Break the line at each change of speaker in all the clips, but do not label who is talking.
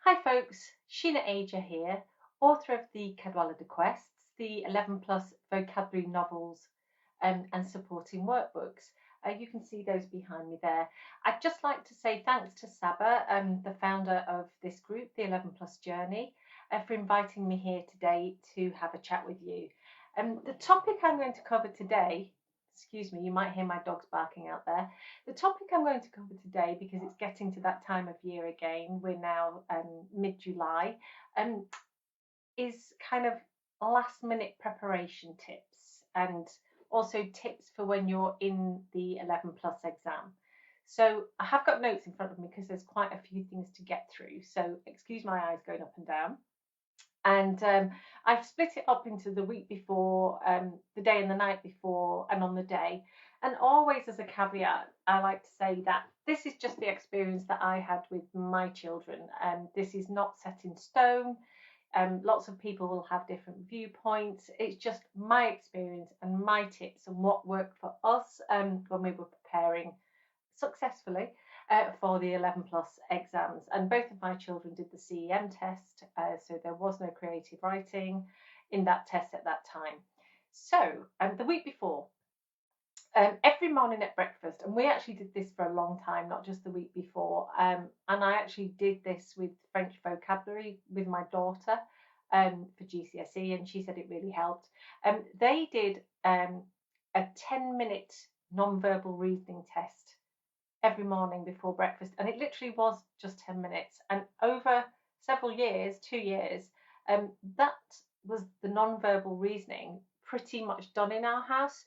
Hi folks, Sheena Ager here, author of the Cadwaladr Quests, the 11 plus vocabulary novels and supporting workbooks. You can see those behind me there. I'd just like to say thanks to Saba, the founder of this group, the 11 plus journey, for inviting me here today to have a chat with you. The topic I'm going to cover today, excuse me, you might hear my dogs barking out there. The topic I'm going to cover today, because it's getting to that time of year again, we're now mid-July, is kind of last minute preparation tips and also tips for when you're in the 11 plus exam. So I have got notes in front of me because there's quite a few things to get through. So excuse my eyes going up and down. And I've split it up into the week before, the day and the night before, and on the day. And always, as a caveat, I like to say that this is just the experience that I had with my children. This is not set in stone. Lots of people will have different viewpoints. It's just my experience and my tips and what worked for us when we were preparing successfully for the 11 plus exams. And both of my children did the CEM test, so there was no creative writing in that test at that time. So the week before, every morning at breakfast, and we actually did this for a long time, not just the week before, and I actually did this with French vocabulary with my daughter for GCSE, and she said it really helped. They did a 10-minute non-verbal reasoning test every morning before breakfast, and it literally was just 10 minutes. And over several years, 2 years, that was the non-verbal reasoning pretty much done in our house.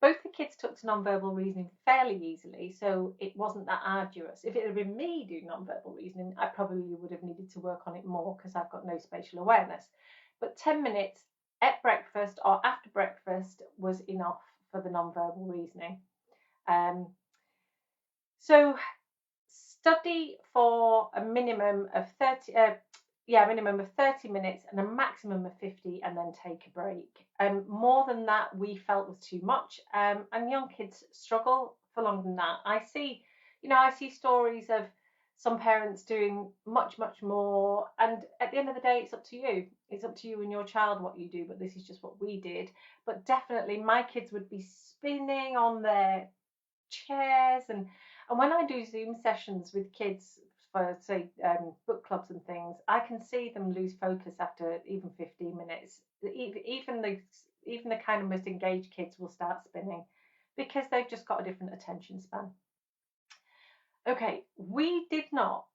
Both the kids took to non-verbal reasoning fairly easily, so it wasn't that arduous. If it had been me doing non-verbal reasoning, I probably would have needed to work on it more because I've got no spatial awareness. But 10 minutes at breakfast or after breakfast was enough for the non-verbal reasoning. So study for a minimum of 30 minutes and a maximum of 50, and then take a break. More than that we felt was too much, and young kids struggle for longer than that. I see stories of some parents doing much more, and at the end of the day it's up to you. It's up to you and your child what you do, but this is just what we did. But definitely my kids would be spinning on their chairs, and when I do Zoom sessions with kids for, say, book clubs and things, I can see them lose focus after even 15 minutes. Even the kind of most engaged kids will start spinning because they've just got a different attention span. Okay, we did not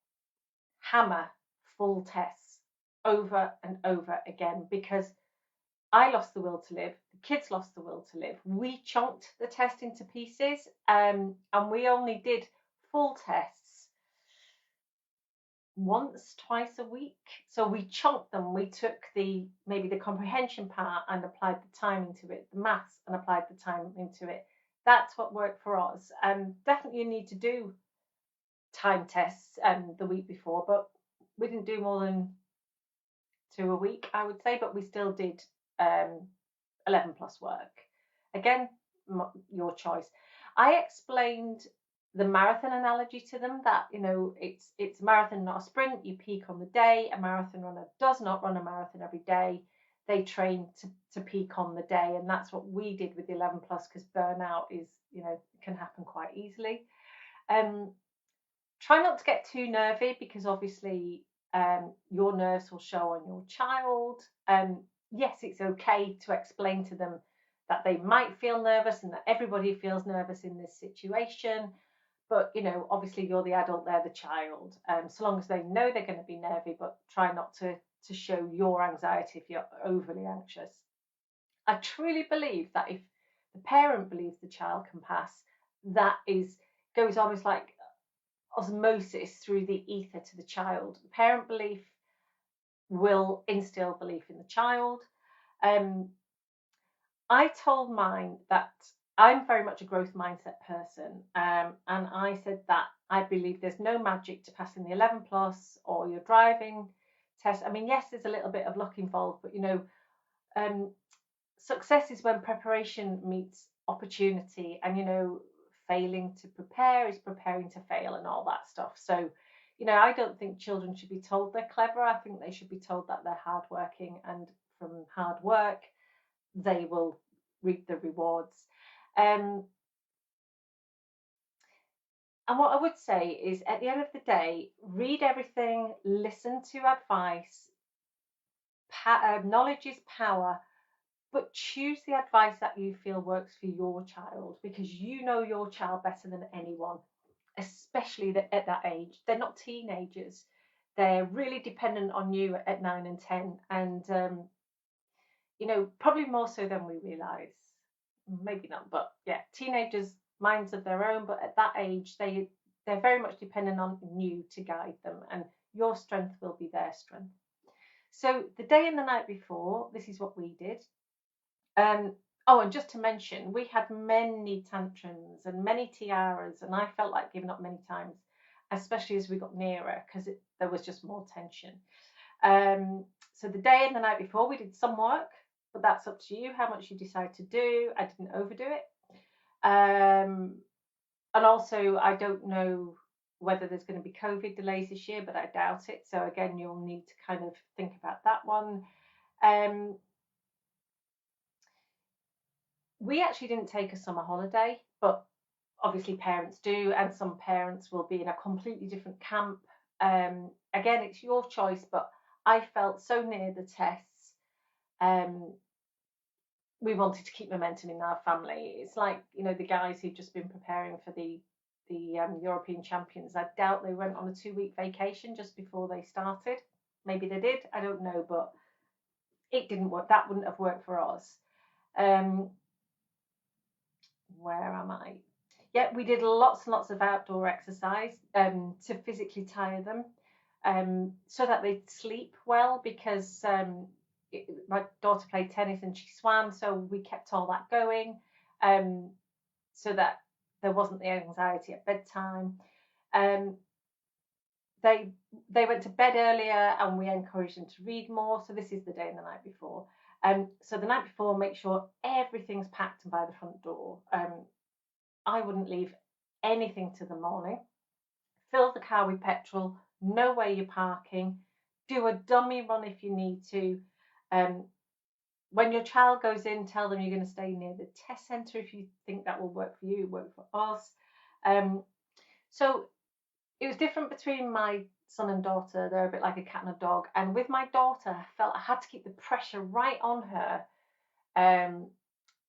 hammer full tests over and over again because I lost the will to live. The kids lost the will to live. We chunked the test into pieces, and we only did full tests once, twice a week. So we chunked them. We took maybe the comprehension part and applied the timing to it, the maths and applied the timing to it. That's what worked for us. Definitely you need to do time tests the week before, but we didn't do more than 2 a week, I would say, but we still did 11 plus work. Again, your choice. I explained the marathon analogy to them, that it's a marathon, not a sprint. You peak on the day. A marathon runner does not run a marathon every day. They train to peak on the day, and that's what we did with the 11 plus, because burnout can happen quite easily. Try not to get too nervy, because obviously your nerves will show on your child. Yes, it's okay to explain to them that they might feel nervous and that everybody feels nervous in this situation. But, obviously you're the adult, they're the child. So long as they know they're going to be nervy, but try not to show your anxiety if you're overly anxious. I truly believe that if the parent believes the child can pass, that goes almost like osmosis through the ether to the child. Parent belief will instill belief in the child. I told mine that I'm very much a growth mindset person, and I said that I believe there's no magic to passing the 11 plus or your driving test. I mean, yes, there's a little bit of luck involved, but success is when preparation meets opportunity, and failing to prepare is preparing to fail and all that stuff. So You know, I don't think children should be told they're clever. I think they should be told that they're hardworking, and from hard work, they will reap the rewards. Um, and what I would say is, at the end of the day, read everything, listen to advice. Knowledge is power, but choose the advice that you feel works for your child, because you know your child better than anyone, especially at that age. They're not teenagers. They're really dependent on you at 9 and 10, and you know, probably more so than we realise. Maybe not, but yeah, teenagers, minds of their own, but at that age, they're very much dependent on you to guide them, and your strength will be their strength. So the day and the night before, this is what we did. Oh, and just to mention, we had many tantrums and many tiaras, and I felt like giving up many times, especially as we got nearer, because there was just more tension. So the day and the night before, we did some work, but that's up to you how much you decide to do. I didn't overdo it. And also, I don't know whether there's going to be COVID delays this year, but I doubt it. So again, you'll need to kind of think about that one. We actually didn't take a summer holiday, but obviously parents do, and some parents will be in a completely different camp. Again, it's your choice, but I felt so near the tests. We wanted to keep momentum in our family. It's like, you know, the guys who've just been preparing for the European champions. I doubt they went on a 2-week vacation just before they started. Maybe they did, I don't know, but it didn't work. That wouldn't have worked for us. Where am I? Yeah, we did lots and lots of outdoor exercise to physically tire them, so that they'd sleep well, because my daughter played tennis and she swam, so we kept all that going, so that there wasn't the anxiety at bedtime. They went to bed earlier, and we encouraged them to read more. So this is the day and the night before. So the night before, make sure everything's packed by the front door. I wouldn't leave anything to the morning. Fill the car with petrol, know where you're parking, do a dummy run if you need to. When your child goes in, tell them you're going to stay near the test centre if you think that will work for you, work for us. So it was different between my son and daughter. They're a bit like a cat and a dog. And with my daughter, I felt I had to keep the pressure right on her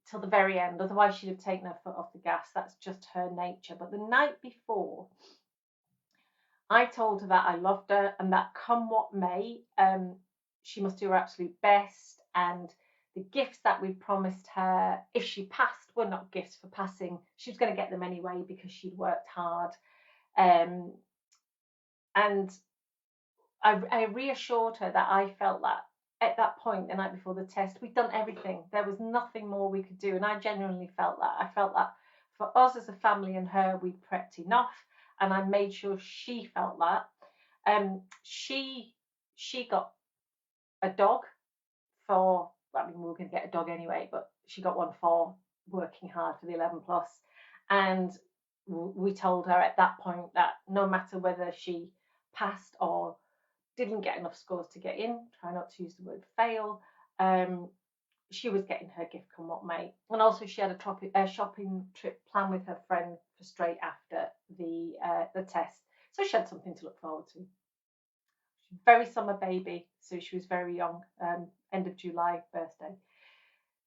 till the very end. Otherwise, she'd have taken her foot off the gas. That's just her nature. But the night before, I told her that I loved her, and that come what may, she must do her absolute best. And the gifts that we promised her, if she passed, were not gifts for passing. She was going to get them anyway because she'd worked hard. And I reassured her that I felt that at that point, the night before the test, we'd done everything. There was nothing more we could do. And I genuinely felt that. I felt that for us as a family and her, we'd prepped enough. And I made sure she felt that. She got a dog for, I mean, we were going to get a dog anyway, but she got one for working hard for the 11 plus. And we told her at that point that no matter whether she passed or didn't get enough scores to get in, try not to use the word fail, she was getting her gift come what may. And also she had a shopping trip planned with her friend for straight after the test, so she had something to look forward to. Very summer baby, so she was very young, end of July birthday.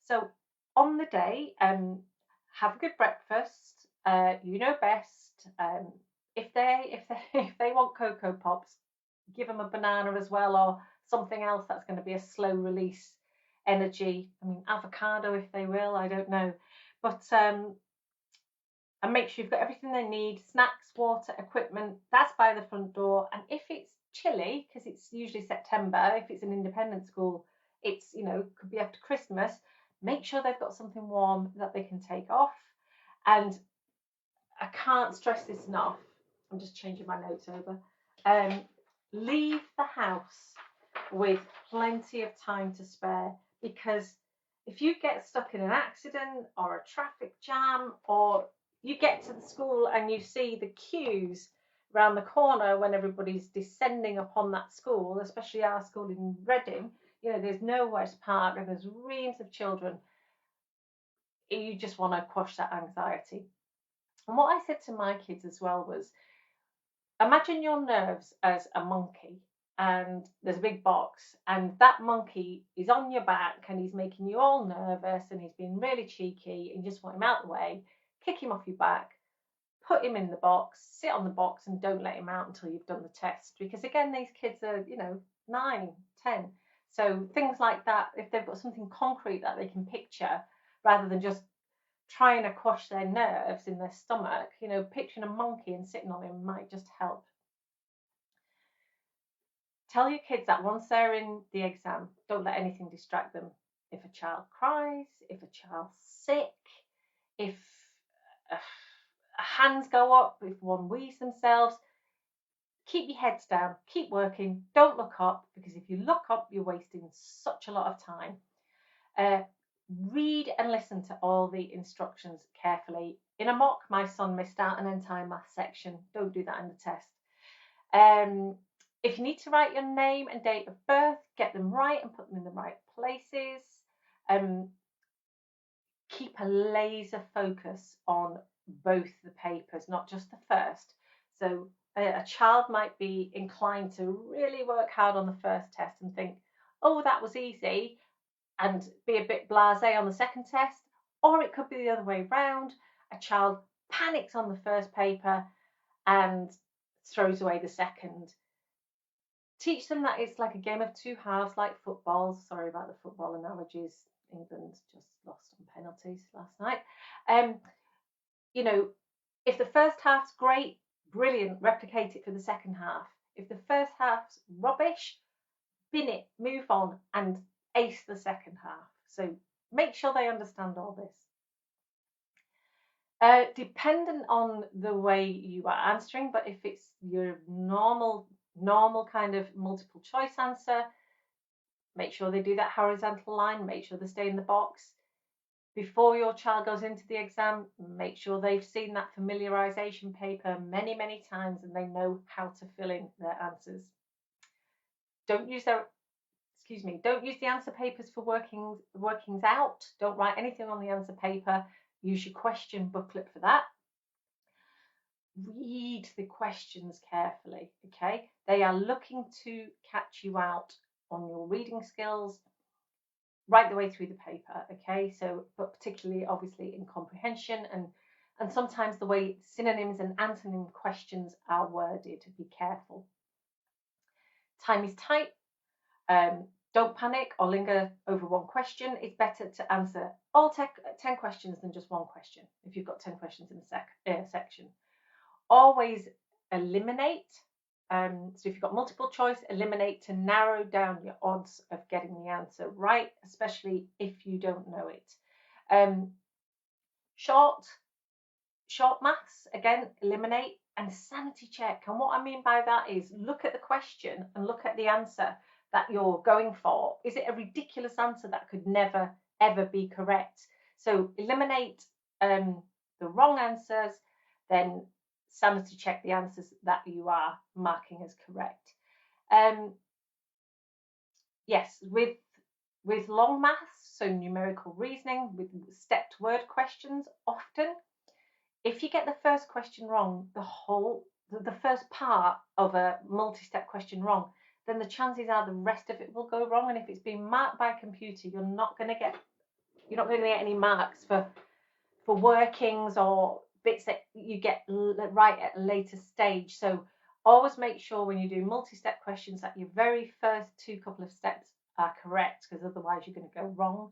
So on the day, have a good breakfast. You know best. If they want Cocoa Pops, give them a banana as well, or something else that's going to be a slow release energy. I mean, avocado if they will, I don't know. But and make sure you've got everything they need: snacks, water, equipment. That's by the front door. And if it's chilly, because it's usually September, if it's an independent school, it's, you know, could be after Christmas, make sure they've got something warm that they can take off. And I can't stress this enough. I'm just changing my notes over. Leave the house with plenty of time to spare, because if you get stuck in an accident or a traffic jam, or you get to the school and you see the queues round the corner when everybody's descending upon that school, especially our school in Reading, you know, there's nowhere to park and there's reams of children. You just want to quash that anxiety. And what I said to my kids as well was, imagine your nerves as a monkey, and there's a big box, and that monkey is on your back and he's making you all nervous and he's being really cheeky, and you just want him out of the way, kick him off your back, put him in the box, sit on the box, and don't let him out until you've done the test. Because again, these kids are, you know, 9, 10. So things like that, if they've got something concrete that they can picture, rather than just trying to quash their nerves in their stomach, you know, picturing a monkey and sitting on him might just help. Tell your kids that once they're in the exam, don't let anything distract them. If a child cries, if a child's sick, if hands go up, if one wheezes themselves, keep your heads down, keep working, don't look up, because if you look up, you're wasting such a lot of time. Read and listen to all the instructions carefully. In a mock, my son missed out an entire math section. Don't do that in the test. If you need to write your name and date of birth, get them right and put them in the right places. Keep a laser focus on both the papers, not just the first. So a child might be inclined to really work hard on the first test and think, oh, that was easy, and be a bit blasé on the second test. Or it could be the other way around. A child panics on the first paper and throws away the second. Teach them that it's like a game of two halves, like football. Sorry about the football analogies. England just lost on penalties last night. You know, if the first half's great, brilliant, replicate it for the second half. If the first half's rubbish, bin it, move on, and ace the second half. So make sure they understand all this. Dependent on the way you are answering, but if it's your normal kind of multiple choice answer, make sure they do that horizontal line, make sure they stay in the box. Before your child goes into the exam, make sure they've seen that familiarization paper many, many times and they know how to fill in their answers. Don't use the answer papers for workings out. Don't write anything on the answer paper. Use your question booklet for that. Read the questions carefully, okay? They are looking to catch you out on your reading skills right the way through the paper, okay? So, but particularly obviously in comprehension and sometimes the way synonyms and antonym questions are worded. Be careful. Time is tight. Don't panic or linger over one question. It's better to answer all 10 questions than just one question if you've got 10 questions in a section. Always eliminate. So if you've got multiple choice, eliminate to narrow down your odds of getting the answer right, especially if you don't know it. Short maths, again, eliminate, and sanity check. And what I mean by that is look at the question and look at the answer that you're going for. Is it a ridiculous answer that could never, ever be correct? So eliminate the wrong answers, then sanity check the answers that you are marking as correct. Yes, with long maths, so numerical reasoning, with stepped word questions, often, if you get the first question wrong, the first part of a multi-step question wrong, then the chances are the rest of it will go wrong. And if it's been marked by a computer, you're not going to get any marks for workings or bits that you get right at a later stage. So always make sure when you do multi-step questions that your very first couple of steps are correct, because otherwise you're going to go wrong.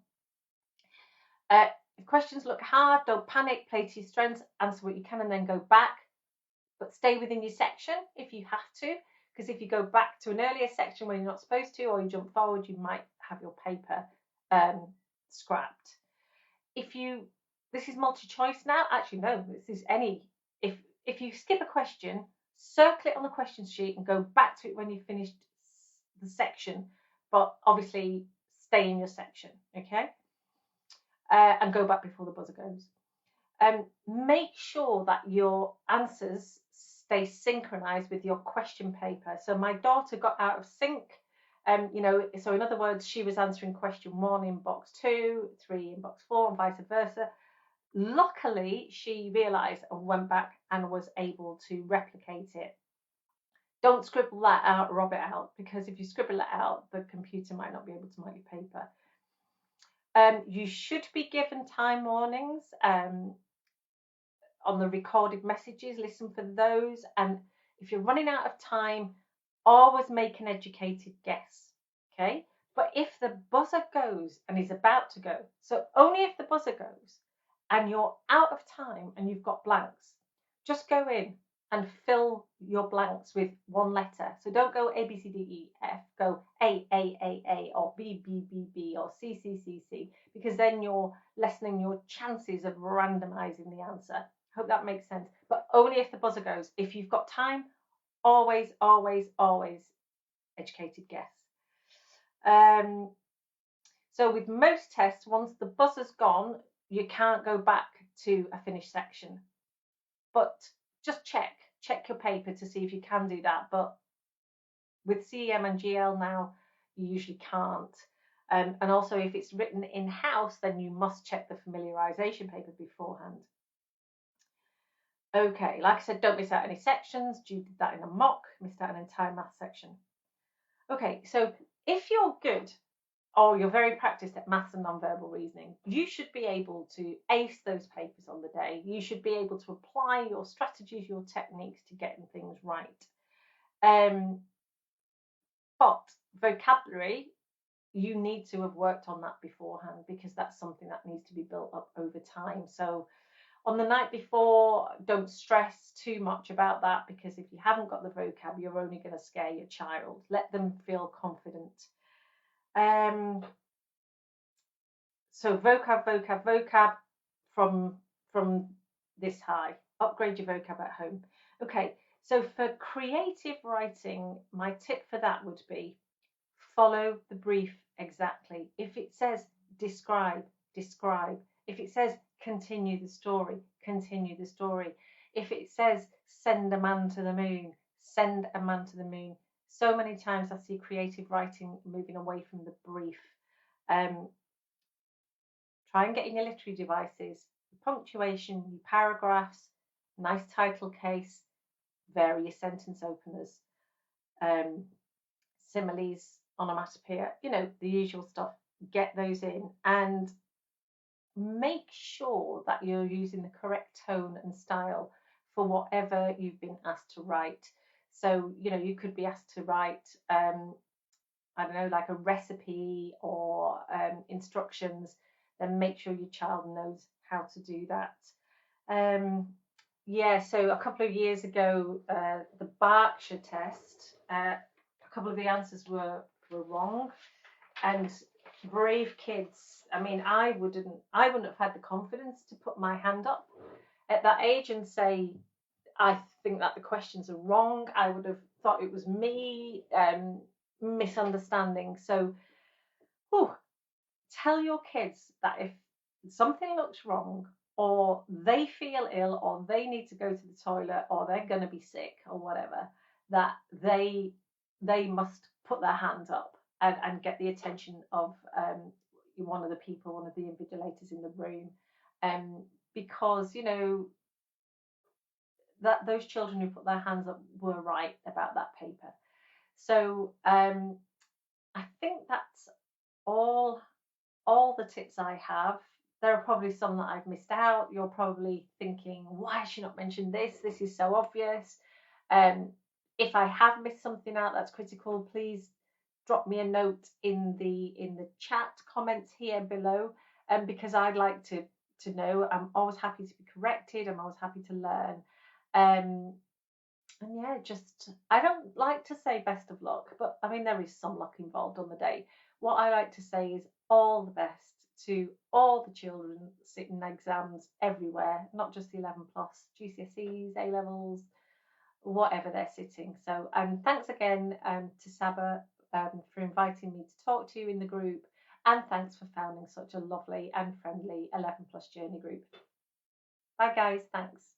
If questions look hard, don't panic, play to your strengths, answer what you can and then go back, but stay within your section if you have to, because if you go back to an earlier section when you're not supposed to, or you jump forward, you might have your paper scrapped. This is multi-choice now. Actually, no, this is any. If you skip a question, circle it on the question sheet and go back to it when you've finished the section, but obviously stay in your section, okay? And go back before the buzzer goes. Make sure that your answers stay synchronized with your question paper. So my daughter got out of sync. You know, so in other words, she was answering question 1 in box 2, 3 in box 4, and vice versa. Luckily, she realised and went back and was able to replicate it. Don't scribble that out, rub it out, because if you scribble it out, the computer might not be able to mark your paper. You should be given time warnings on the recorded messages. Listen for those, and if you're running out of time, always make an educated guess. Okay, but if the buzzer goes and is about to go, so only if the buzzer goes and you're out of time and you've got blanks, just go in and fill your blanks with one letter. So don't go A, B, C, D, E, F, go A, or B, B, B, B, or C, C, C, C, because then you're lessening your chances of randomizing the answer. Hope that makes sense. But only if the buzzer goes. If you've got time, always, always, always educated guess. So with most tests, once the buzzer's gone, you can't go back to a finished section. But just check your paper to see if you can do that. But with CEM and GL now, you usually can't. And also, if it's written in-house, then you must check the familiarization paper beforehand. Okay, like I said, don't miss out any sections. Jude did that in a mock, missed out an entire math section. Okay, so if you're good or you're very practiced at maths and non-verbal reasoning, you should be able to ace those papers on the day. You should be able to apply your strategies, your techniques to getting things right. But vocabulary, you need to have worked on that beforehand, because that's something that needs to be built up over time. So on the night before, don't stress too much about that, because if you haven't got the vocab, you're only going to scare your child. Let them feel confident. So vocab from this high. Upgrade your vocab at home. Okay, so for creative writing, my tip for that would be follow the brief exactly. If it says describe, describe. If it says continue the story, continue the story. If it says send a man to the moon, send a man to the moon. So many times I see creative writing moving away from the brief. Try and get in your literary devices, punctuation, your paragraphs, nice title case, vary your sentence openers, similes, onomatopoeia, you know, the usual stuff. Get those in and make sure that you're using the correct tone and style for whatever you've been asked to write. So, you know, you could be asked to write, I don't know, like a recipe or instructions, then make sure your child knows how to do that. Yeah, so a couple of years ago, the Berkshire test, a couple of the answers were wrong, and brave kids. I mean, I wouldn't have had the confidence to put my hand up at that age and say, I think that the questions are wrong. I would have thought it was me misunderstanding. So, tell your kids that if something looks wrong, or they feel ill, or they need to go to the toilet, or they're going to be sick, or whatever, that they must put their hands up and get the attention of one of the people, one of the invigilators in the room, because, you know, that those children who put their hands up were right about that paper. So I think that's all the tips I have. There are probably some that I've missed out. You're probably thinking, why has she not mentioned this? This is so obvious. If I have missed something out that's critical, please drop me a note in the chat comments here below, because I'd like to know. I'm always happy to be corrected. I'm always happy to learn. And yeah, just, I don't like to say best of luck, but I mean, there is some luck involved on the day. What I like to say is all the best to all the children sitting exams everywhere, not just the 11 plus, GCSEs, A levels, whatever they're sitting. So thanks again to Saba for inviting me to talk to you in the group, and thanks for founding such a lovely and friendly 11 plus journey group. Bye guys, thanks.